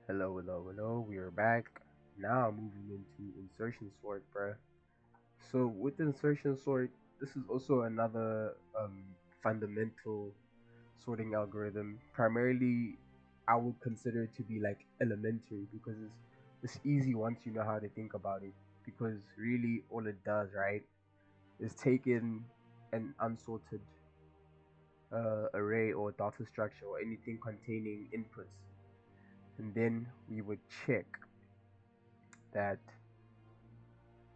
Hello, hello, hello. We are back. Now moving into insertion sort, bruh. So with insertion sort, this is also another fundamental sorting algorithm. Primarily, I would consider it to be like elementary because it's easy once you know how to think about it. Because really, all it does, right, is take in an unsorted array or data structure or anything containing inputs, and then we would check that.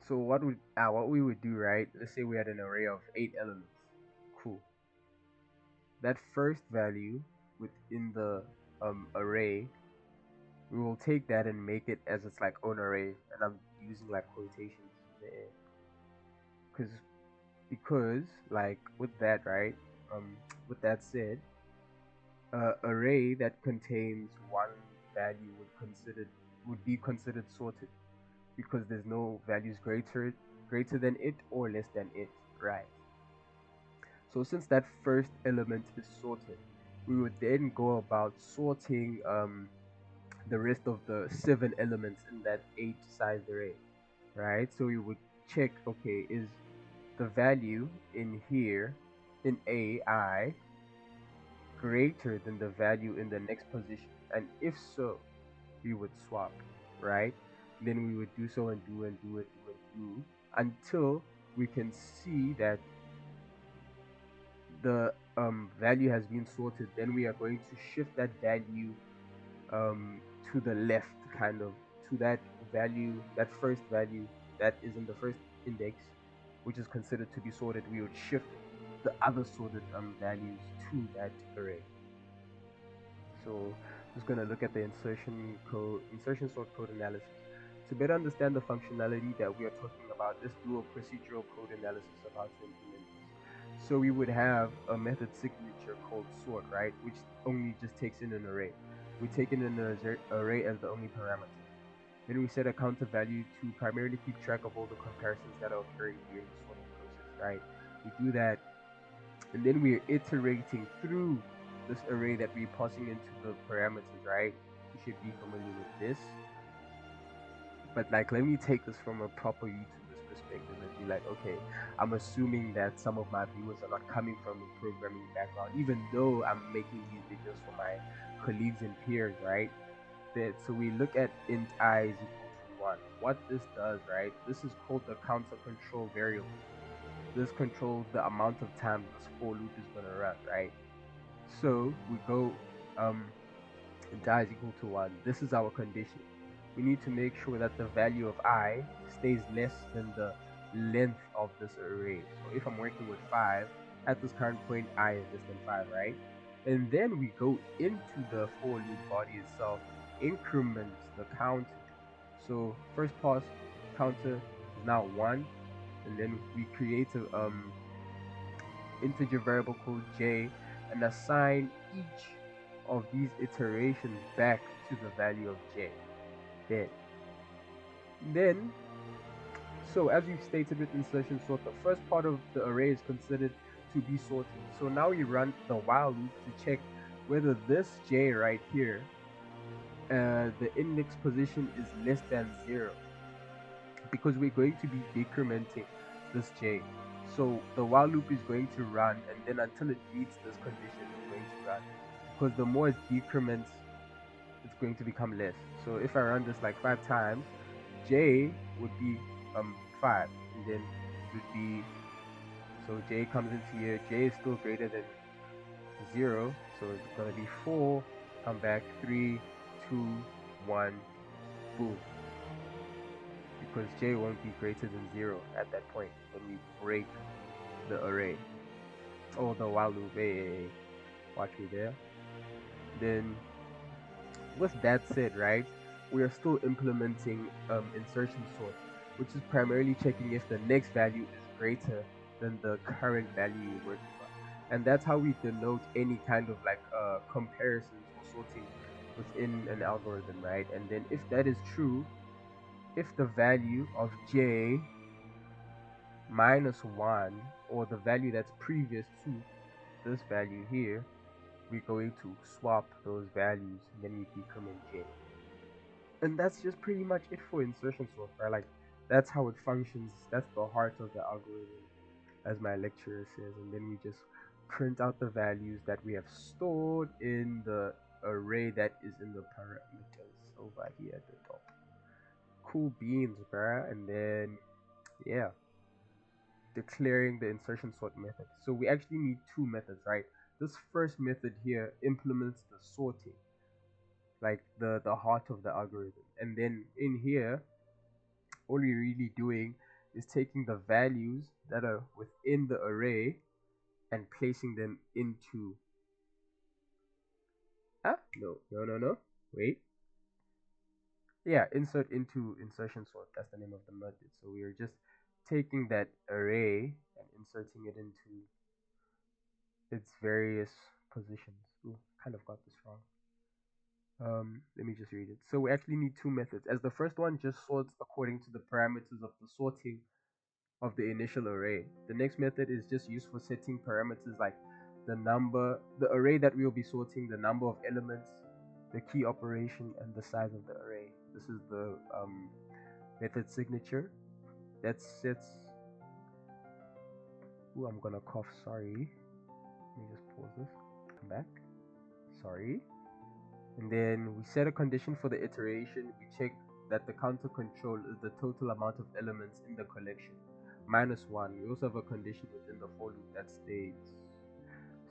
So what we would do, right? Let's say we had an array of 8 elements. Cool. That first value within the array, we will take that and make it as its like own array, and I'm using like quotations there, because because like with that, right? With that said, array that contains one value would be considered sorted because there's no values greater than it or less than it, right? So since that first element is sorted, we would then go about sorting the rest of the 7 elements in that 8 sized array, right? So we would check, okay, is the value in here in AI greater than the value in the next position? And if so, we would swap, right? Then we would do so and do and do and do and do until we can see that the value has been sorted. Then we are going to shift that value um, to the left, kind of to that value, that first value that is in the first index, which is considered to be sorted. We would shift the other sorted values to that array. So just going to look at the insertion sort code analysis. To better understand the functionality that we are talking about, let's do a procedural code analysis of how to implement this. So we would have a method signature called sort, right, which only just takes in an array. We take in an array as the only parameter. Then we set a counter value to primarily keep track of all the comparisons that are occurring during the sorting process, right? We do that, and then we're iterating through this array that we're passing into the parameters, right? You should be familiar with this. But like, let me take this from a proper YouTuber's perspective and be like, okay, I'm assuming that some of my viewers are not coming from a programming background, even though I'm making these videos for my colleagues and peers, right? So we look at int I is equal to 1. What this does, right? This is called the counter control variable. This controls the amount of time this for loop is gonna run, right? So we go int I is equal to 1. This is our condition. We need to make sure that the value of I stays less than the length of this array. So if I'm working with 5, at this current point I is less than 5, right? And then we go into the for loop body itself, increment the counter. So first pass counter is now 1, and then we create a integer variable called j and assign each of these iterations back to the value of j. Then, so as we've stated with insertion sort, the first part of the array is considered to be sorted. So now we run the while loop to check whether this j right here, the index position is less than 0, because we're going to be decrementing this j. So the while loop is going to run, and then until it meets this condition, it's going to run. Because the more it decrements, it's going to become less. So if I run this like 5 times, j would be 5, and then it would be, so j comes into here, j is still greater than 0, so it's gonna be 4, come back, 3, 2, 1, boom, because j won't be greater than 0 at that point when we break the array or the while loop. Hey, watch me there. Then with that said, right, we are still implementing insertion sort, which is primarily checking if the next value is greater than the current value you're working on. And that's how we denote any kind of like comparisons or sorting within an algorithm, right? And then if that is true, if the value of j minus 1, or the value that's previous to this value here, we're going to swap those values, and then we decrement j. And that's just pretty much it for insertion sort, right? Like that's how it functions. That's the heart of the algorithm, as my lecturer says. And then we just print out the values that we have stored in the array that is in the parameters over here at the top. Cool beans, bruh. And then yeah, declaring the insertion sort method. So we actually need two methods, right? This first method here implements the sorting, like the heart of the algorithm. And then in here, all we're really doing is taking the values that are within the array and placing them into no, wait, yeah, insert into insertion sort. That's the name of the method. So we are just taking that array and inserting it into its various positions. Ooh, kind of got this wrong. Let me just read it. So we actually need two methods, as the first one just sorts according to the parameters of the sorting of the initial array. The next method is just used for setting parameters like the array that we will be sorting, the number of elements, the key operation, and the size of the array. This is the method signature that sets. Ooh, I'm gonna cough. Sorry. Let me just pause this. Come back. Sorry. And then we set a condition for the iteration. We check that the counter control is the total amount of elements in the collection minus 1. We also have a condition within the for loop that states,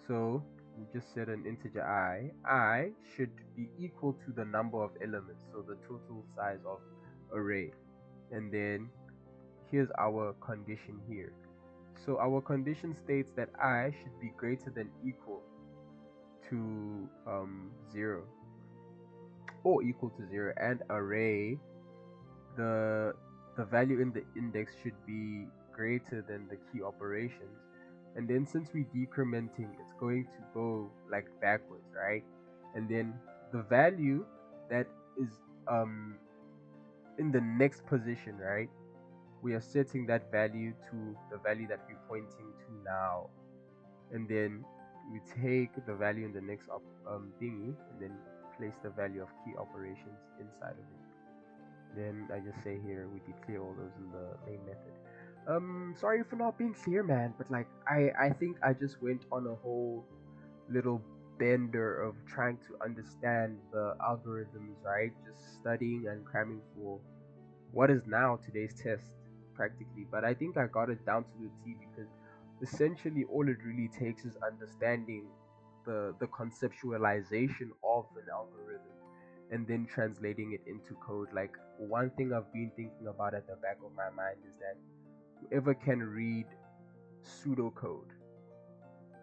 so we just set an integer I should be equal to the number of elements, so the total size of array. And then here's our condition here. So our condition states that I should be greater than equal to 0 or equal to 0, and array, the value in the index should be greater than the key operations. And then since we're decrementing, it's going to go like backwards, right? And then the value that is in the next position, right, we are setting that value to the value that we're pointing to now. And then we take the value in the next thingy and then place the value of key operations inside of it. Then I just say here we declare all those in the main method. Sorry for not being clear, man, but like I think I just went on a whole little bender of trying to understand the algorithms, right? Just studying and cramming for what is now today's test practically. But I think I got it down to the T, because essentially all it really takes is understanding the conceptualization of an algorithm and then translating it into code. Like one thing I've been thinking about at the back of my mind is that whoever can read pseudocode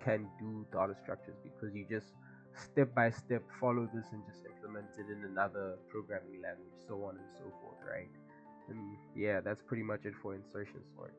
can do data structures, because you just step by step follow this and just implement it in another programming language, so on and so forth, right? And yeah, that's pretty much it for insertion sort.